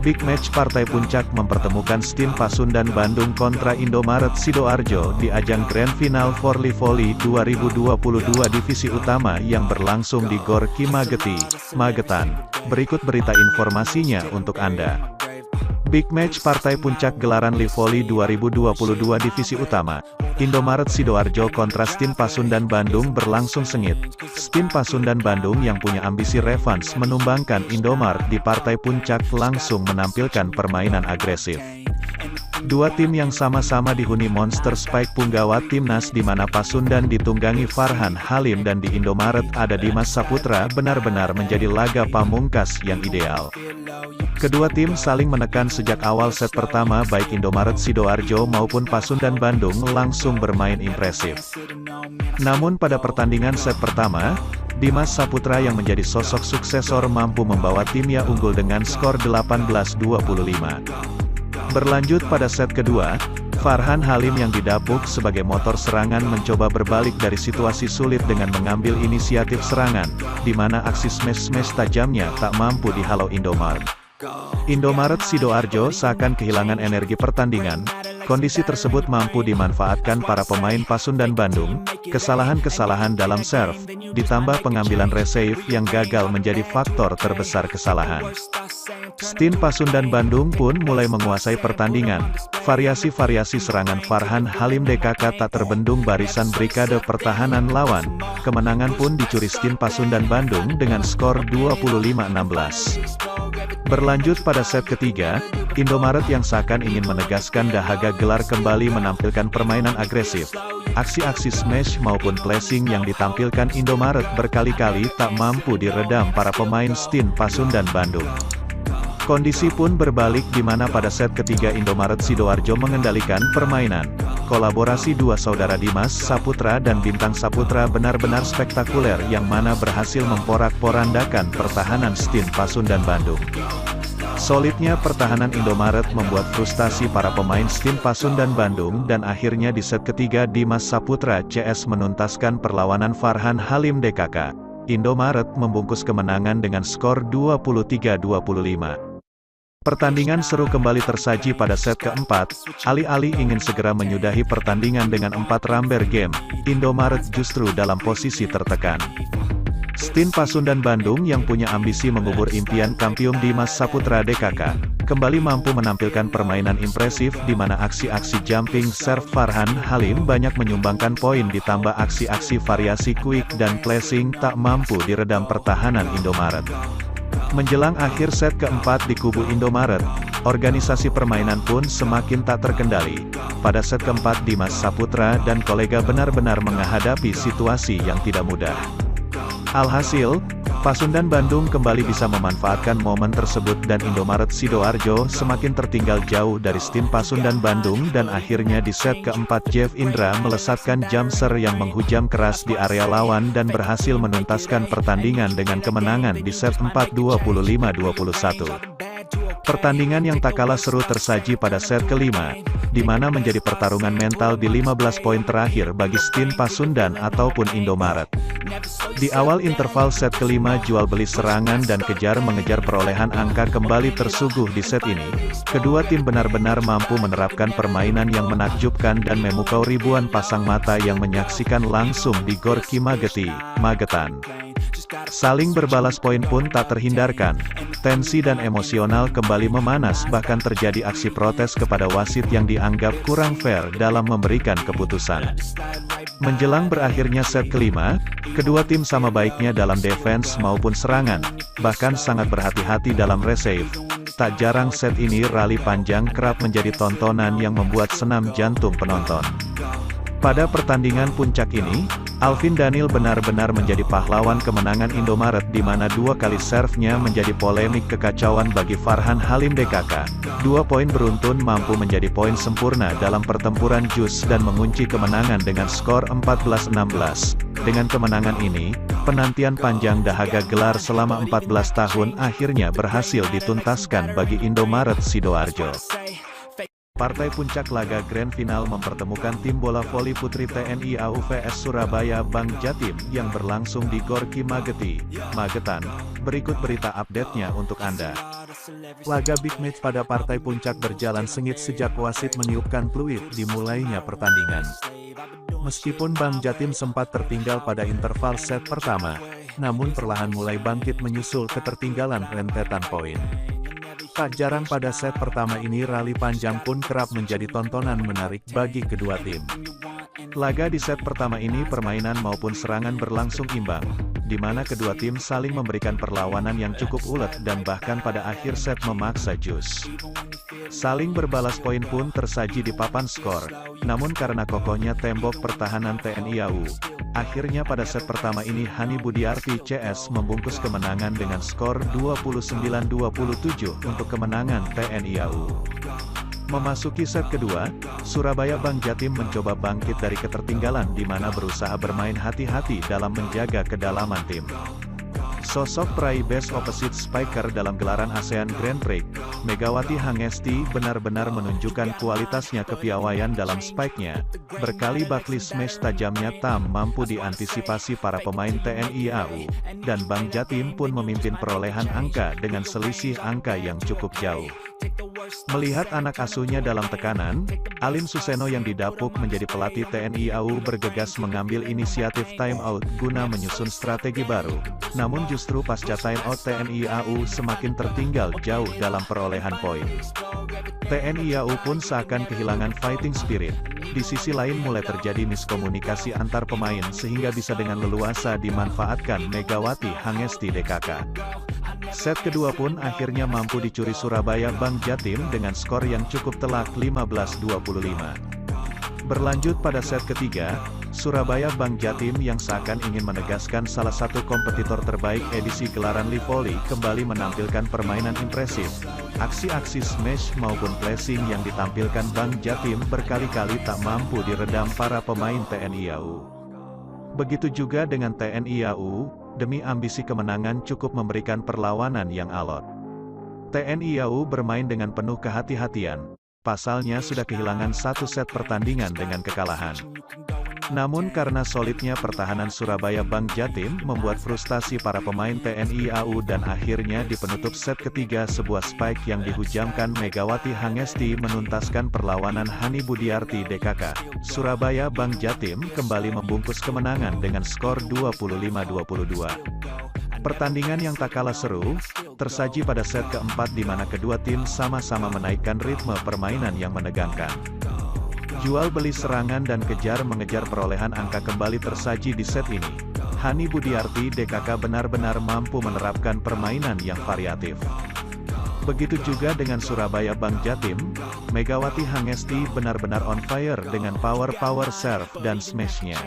Big Match Partai Puncak mempertemukan Stin Pasundan Bandung kontra Indomaret Sidoarjo di ajang Grand Final Forli Voli 2022 Divisi Utama yang berlangsung di Gor Ki Mageti, Magetan. Berikut berita informasinya untuk Anda. Big Match Partai Puncak gelaran Li Voli 2022 Divisi Utama, Indomaret Sidoarjo kontra Stin Pasundan Bandung berlangsung sengit. Stin Pasundan Bandung yang punya ambisi revanse menumbangkan Indomaret di Partai Puncak langsung menampilkan permainan agresif. Dua tim yang sama-sama dihuni monster Spike punggawa timnas di mana Pasundan ditunggangi Farhan Halim dan di Indomaret ada Dimas Saputra benar-benar menjadi laga pamungkas yang ideal. Kedua tim saling menekan sejak awal set pertama baik Indomaret Sidoarjo maupun Pasundan Bandung langsung bermain impresif. Namun pada pertandingan set pertama, Dimas Saputra yang menjadi sosok suksesor mampu membawa timnya unggul dengan skor 18-25. Berlanjut pada set kedua, Farhan Halim yang didapuk sebagai motor serangan mencoba berbalik dari situasi sulit dengan mengambil inisiatif serangan, di mana aksi smash-smash tajamnya tak mampu dihalau Indomaret. Indomaret Sidoarjo seakan kehilangan energi pertandingan. Kondisi tersebut mampu dimanfaatkan para pemain Pasundan Bandung. Kesalahan-kesalahan dalam serve, ditambah pengambilan resave yang gagal menjadi faktor terbesar kesalahan. Stin Pasundan Bandung pun mulai menguasai pertandingan. Variasi-variasi serangan Farhan Halim DKK tak terbendung barisan brigade pertahanan lawan. Kemenangan pun dicuri Stin Pasundan Bandung dengan skor 25-16. Berlanjut pada set ketiga, Indomaret yang seakan ingin menegaskan dahaga gelar kembali menampilkan permainan agresif. Aksi-aksi smash maupun placing yang ditampilkan Indomaret berkali-kali tak mampu diredam para pemain Stin Pasundan Bandung. Kondisi pun berbalik di mana pada set ketiga Indomaret Sidoarjo mengendalikan permainan. Kolaborasi dua saudara Dimas Saputra dan Bintang Saputra benar-benar spektakuler yang mana berhasil memporak-porandakan pertahanan Stin Pasundan Bandung. Solidnya pertahanan Indomaret membuat frustasi para pemain Stin Pasundan Bandung dan akhirnya di set ketiga Dimas Saputra CS menuntaskan perlawanan Farhan Halim DKK. Indomaret membungkus kemenangan dengan skor 23-25. Pertandingan seru kembali tersaji pada set keempat. Alih-alih ingin segera menyudahi pertandingan dengan 4 ramber game, Indomaret justru dalam posisi tertekan. Stin Pasundan Bandung yang punya ambisi mengubur impian kampiun Dimas Saputra DKK, kembali mampu menampilkan permainan impresif di mana aksi-aksi jumping serve Farhan Halim banyak menyumbangkan poin ditambah aksi-aksi variasi quick dan placing tak mampu diredam pertahanan Indomaret. Menjelang akhir set keempat di kubu Indomaret, organisasi permainan pun semakin tak terkendali. Pada set keempat Dimas Saputra dan kolega benar-benar menghadapi situasi yang tidak mudah. Alhasil, Pasundan Bandung kembali bisa memanfaatkan momen tersebut dan Indomaret Sidoarjo semakin tertinggal jauh dari Stin Pasundan Bandung dan akhirnya di set keempat Jeff Indra melesatkan jumpser yang menghujam keras di area lawan dan berhasil menuntaskan pertandingan dengan kemenangan di set 4 25-21. Pertandingan yang tak kalah seru tersaji pada set kelima, di mana menjadi pertarungan mental di 15 poin terakhir bagi Stin Pasundan ataupun Indomaret. Di awal interval set kelima jual beli serangan dan kejar mengejar perolehan angka kembali tersuguh di set ini. Kedua tim benar-benar mampu menerapkan permainan yang menakjubkan dan memukau ribuan pasang mata yang menyaksikan langsung di Gor Ki Mageti, Magetan. Saling berbalas poin pun tak terhindarkan. Tensi dan emosional kembali memanas bahkan terjadi aksi protes kepada wasit yang dianggap kurang fair dalam memberikan keputusan. Menjelang berakhirnya set kelima, kedua tim sama baiknya dalam defense maupun serangan, bahkan sangat berhati-hati dalam resave. Tak jarang set ini rally panjang kerap menjadi tontonan yang membuat senam jantung penonton. Pada pertandingan puncak ini, Alvin Daniel benar-benar menjadi pahlawan kemenangan Indomaret di mana dua kali serve-nya menjadi polemik kekacauan bagi Farhan Halim DKK. 2 poin beruntun mampu menjadi poin sempurna dalam pertempuran jus dan mengunci kemenangan dengan skor 14-16. Dengan kemenangan ini, penantian panjang dahaga gelar selama 14 tahun akhirnya berhasil dituntaskan bagi Indomaret Sidoarjo. Partai puncak laga Grand Final mempertemukan tim bola voli putri TNI AU vs Surabaya Bank Jatim yang berlangsung di Gor Ki Mageti, Magetan. Berikut berita update-nya untuk Anda. Laga big match pada partai puncak berjalan sengit sejak wasit meniupkan peluit dimulainya pertandingan. Meskipun Bank Jatim sempat tertinggal pada interval set pertama, namun perlahan mulai bangkit menyusul ketertinggalan rentetan poin. Tak jarang pada set pertama ini rally panjang pun kerap menjadi tontonan menarik bagi kedua tim. Laga di set pertama ini permainan maupun serangan berlangsung imbang, di mana kedua tim saling memberikan perlawanan yang cukup ulet dan bahkan pada akhir set memaksa jus. Saling berbalas poin pun tersaji di papan skor, namun karena kokohnya tembok pertahanan TNI AU, akhirnya pada set pertama ini Hani Budiarti CS membungkus kemenangan dengan skor 29-27 untuk kemenangan TNI AU. Memasuki set kedua, Surabaya Bank Jatim mencoba bangkit dari ketertinggalan di mana berusaha bermain hati-hati dalam menjaga kedalaman tim. Sosok peraih Best Opposite Spiker dalam gelaran ASEAN Grand Prix, Megawati Hangesti benar-benar menunjukkan kualitasnya kepiawaian dalam spike-nya. Berkali bakli smash tajamnya tak mampu diantisipasi para pemain TNI AU, dan Bank Jatim pun memimpin perolehan angka dengan selisih angka yang cukup jauh. Melihat anak asuhnya dalam tekanan, Alim Suseno yang didapuk menjadi pelatih TNI AU bergegas mengambil inisiatif time out guna menyusun strategi baru. Namun justru pasca time out TNI AU semakin tertinggal jauh dalam perolehan poin. TNI AU pun seakan kehilangan fighting spirit. Di sisi lain mulai terjadi miskomunikasi antar pemain sehingga bisa dengan leluasa dimanfaatkan Megawati Hangesti DKK. Set kedua pun akhirnya mampu dicuri Surabaya Bank Jatim dengan skor yang cukup telak 15-25. Berlanjut pada set ketiga, Surabaya Bank Jatim yang seakan ingin menegaskan salah satu kompetitor terbaik edisi gelaran Livoli kembali menampilkan permainan impresif. Aksi-aksi smash maupun flashing yang ditampilkan Bank Jatim berkali-kali tak mampu diredam para pemain TNI AU. Begitu juga dengan TNI AU, demi ambisi kemenangan cukup memberikan perlawanan yang alot. TNI AU bermain dengan penuh kehati-hatian, pasalnya sudah kehilangan satu set pertandingan dengan kekalahan. Namun karena solidnya pertahanan Surabaya Bank Jatim membuat frustasi para pemain TNI AU dan akhirnya di penutup set ketiga sebuah spike yang dihujamkan Megawati Hangesti menuntaskan perlawanan Hani Budiarti DKK. Surabaya Bank Jatim kembali membungkus kemenangan dengan skor 25-22. Pertandingan yang tak kalah seru, tersaji pada set keempat di mana kedua tim sama-sama menaikkan ritme permainan yang menegangkan. Jual beli serangan dan kejar mengejar perolehan angka kembali tersaji di set ini. Hani Budiarti DKK benar-benar mampu menerapkan permainan yang variatif. Begitu juga dengan Surabaya Bank Jatim, Megawati Hangesti benar-benar on fire dengan power serve dan smash-nya.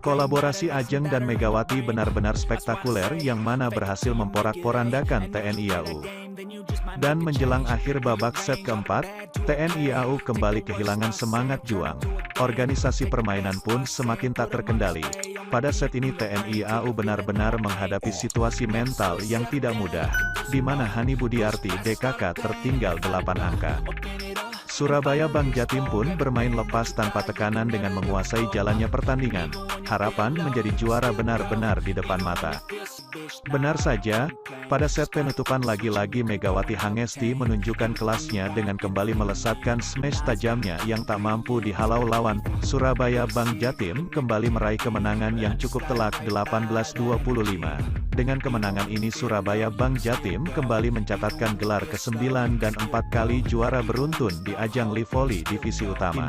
Kolaborasi Ajeng dan Megawati benar-benar spektakuler yang mana berhasil memporak-porandakan TNI AU. Dan menjelang akhir babak set keempat, TNI AU kembali kehilangan semangat juang. Organisasi permainan pun semakin tak terkendali. Pada set ini TNI AU benar-benar menghadapi situasi mental yang tidak mudah, di mana Hani Budiarti DKK tertinggal 8 angka. Surabaya Bank Jatim pun bermain lepas tanpa tekanan dengan menguasai jalannya pertandingan. Harapan menjadi juara benar-benar di depan mata. Benar saja, pada set penutupan lagi-lagi Megawati Hangesti menunjukkan kelasnya dengan kembali melesatkan smash tajamnya yang tak mampu dihalau lawan. Surabaya Bank Jatim kembali meraih kemenangan yang cukup telak 18-25. Dengan kemenangan ini Surabaya Bank Jatim kembali mencatatkan gelar ke-9 dan 4 kali juara beruntun di ajang Livoli divisi utama.